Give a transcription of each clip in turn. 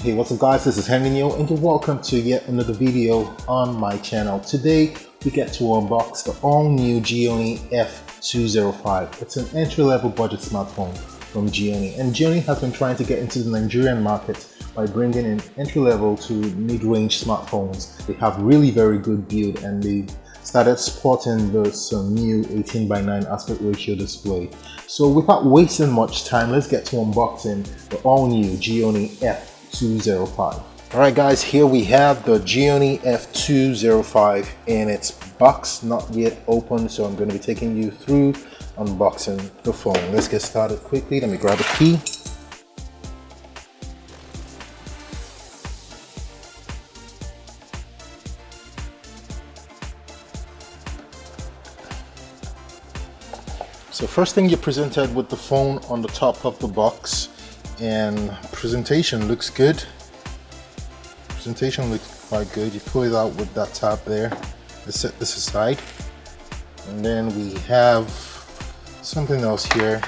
Hey, what's up guys, this is Henry and welcome to yet another video on my channel. Today we get to unbox the all new Gionee F205. It's an entry-level budget smartphone from Gionee, and Gionee has been trying to get into the Nigerian market by bringing in entry-level to mid-range smartphones. They have really very good build, and they started sporting this new 18:9 aspect ratio display. So without wasting much time, let's get to unboxing the all new Gionee F205. Alright guys, here we have the Gionee F205 in its box, not yet open, so I'm going to be taking you through unboxing the phone. Let's get started quickly. Let me grab a key. So first thing, you're presented with the phone on the top of the box, and presentation looks good. Presentation looks quite good. You pull it out with that tab there. Let's set this aside. And then we have something else here.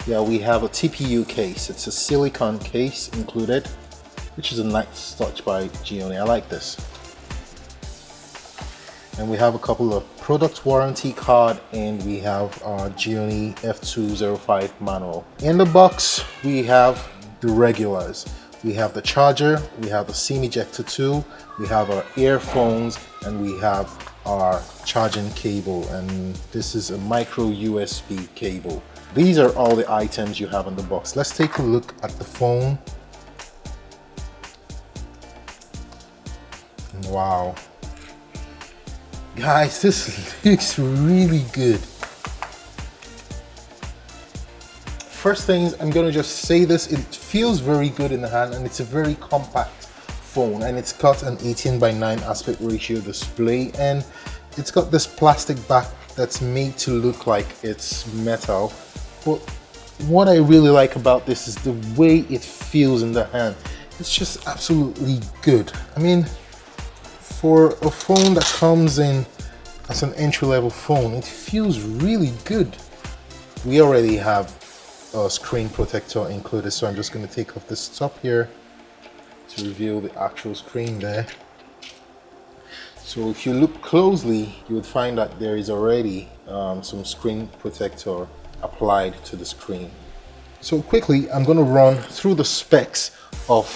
Yeah, we have a TPU case. It's a silicone case included, which is a nice touch by Gionee. I like this. And we have a couple of product warranty card, and we have our Gionee F205 manual. In the box we have the regulars. We have the charger, we have the SIM ejector tool, we have our earphones, and we have our charging cable, and this is a micro USB cable. These are all the items you have in the box. Let's take a look at the phone. Wow. Guys, this looks really good. First things, I'm gonna just say this, it feels very good in the hand, and it's a very compact phone, and it's got an 18:9 aspect ratio display, and it's got this plastic back that's made to look like it's metal. But what I really like about this is the way it feels in the hand. It's just absolutely good. I mean, for a phone that comes in as an entry-level phone, it feels really good. We already have a screen protector included, so I'm just going to take off this top here to reveal the actual screen there. So if you look closely, you would find that there is already some screen protector applied to the screen. So quickly, I'm going to run through the specs of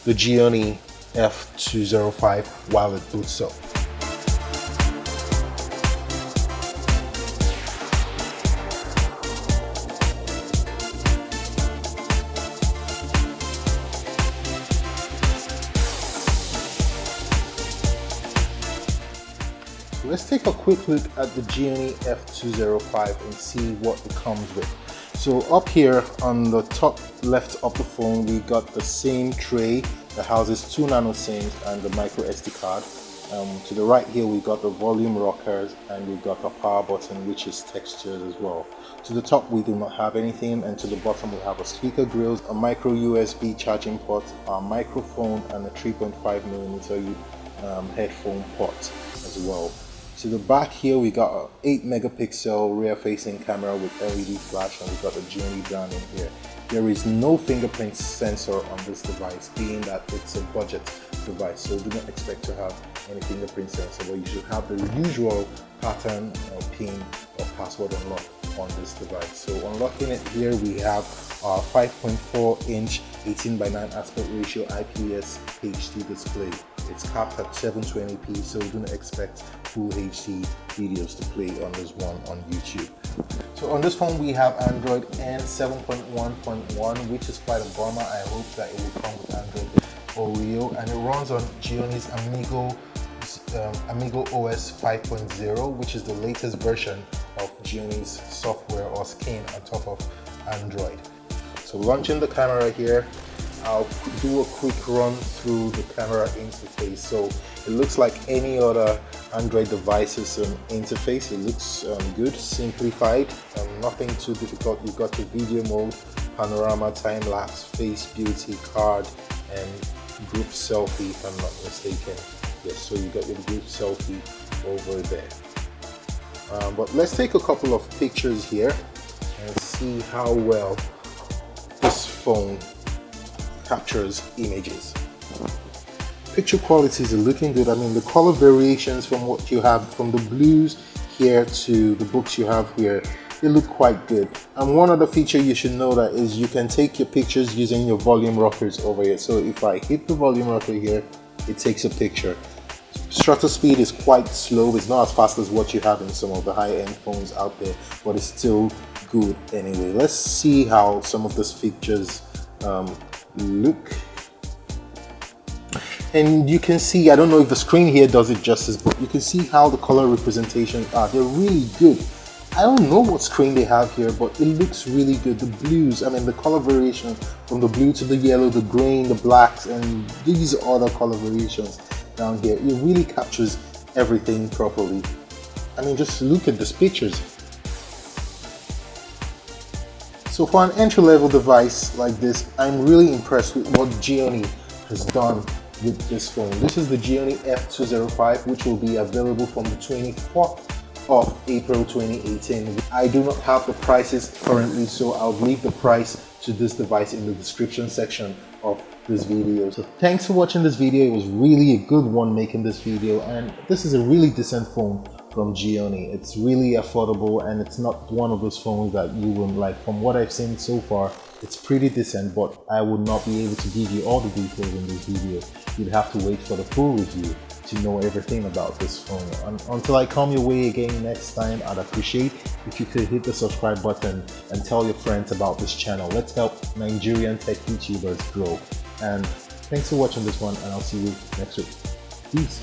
the Gionee F205 while it boots up. So let's take a quick look at the Gionee F205 and see what it comes with. So up here on the top left of the phone, we got the same tray that houses 2 nano SIMs and the micro SD card. To the right here, we got the volume rockers, and we've got a power button which is textured as well. To the top we do not have anything, and to the bottom we have a speaker grills, a micro USB charging port, a microphone, and a 3.5mm headphone port as well. To the back here, we got an 8 megapixel rear facing camera with LED flash, and we got the Gionee brand in here. There is no fingerprint sensor on this device, being that it's a budget device, so do not expect to have any fingerprint sensor, but you should have the usual pattern or PIN or password unlock on this device. So unlocking it here, we have our 5.4-inch 18:9 aspect ratio IPS HD display. It's capped at 720p, so do not expect full HD videos to play on this one on YouTube. So on this phone we have Android N 7.1.1, which is quite a bummer. I hope that it will come with Android Oreo, and it runs on Gionee's Amigo OS 5.0, which is the latest version of Gionee's software or skin on top of Android. So launching the camera here, I'll do a quick run through the camera interface. So it looks like any other Android device's interface. It looks good, simplified, nothing too difficult. You've got the video mode, panorama, time-lapse, face beauty, card, and group selfie if I'm not mistaken. Yes, so you got your group selfie over there. But let's take a couple of pictures here and see how well this phone captures images. Picture qualities are looking good. I mean, the color variations from what you have from the blues here to the books you have here, they look quite good. And one other feature you should know that is you can take your pictures using your volume rockers over here. So if I hit the volume rocker here, it takes a picture. Shutter speed is quite slow. It's not as fast as what you have in some of the high-end phones out there, but it's still good anyway. Let's see how some of these features look. And you can see, I don't know if the screen here does it justice, but you can see how the color representations are. They're really good. I don't know what screen they have here, but it looks really good. The blues, I mean the color variation from the blue to the yellow, the green, the blacks, and these other color variations down here, it really captures everything properly. I mean, just look at these pictures. So for an entry-level device like this, I'm really impressed with what Gionee has done with this phone. This is the Gionee F205, which will be available from the 24th of April 2018. I do not have the prices currently, so I'll leave the price to this device in the description section of this video. So thanks for watching this video. It was really a good one making this video, and this is a really decent phone from Gionee. It's really affordable, and it's not one of those phones that you will like. From what I've seen so far, it's pretty decent, but I would not be able to give you all the details in this video. You'd have to wait for the full review to know everything about this phone. And until I come your way again next time, I'd appreciate if you could hit the subscribe button and tell your friends about this channel. Let's help Nigerian tech YouTubers grow. And thanks for watching this one, and I'll see you next week. Peace.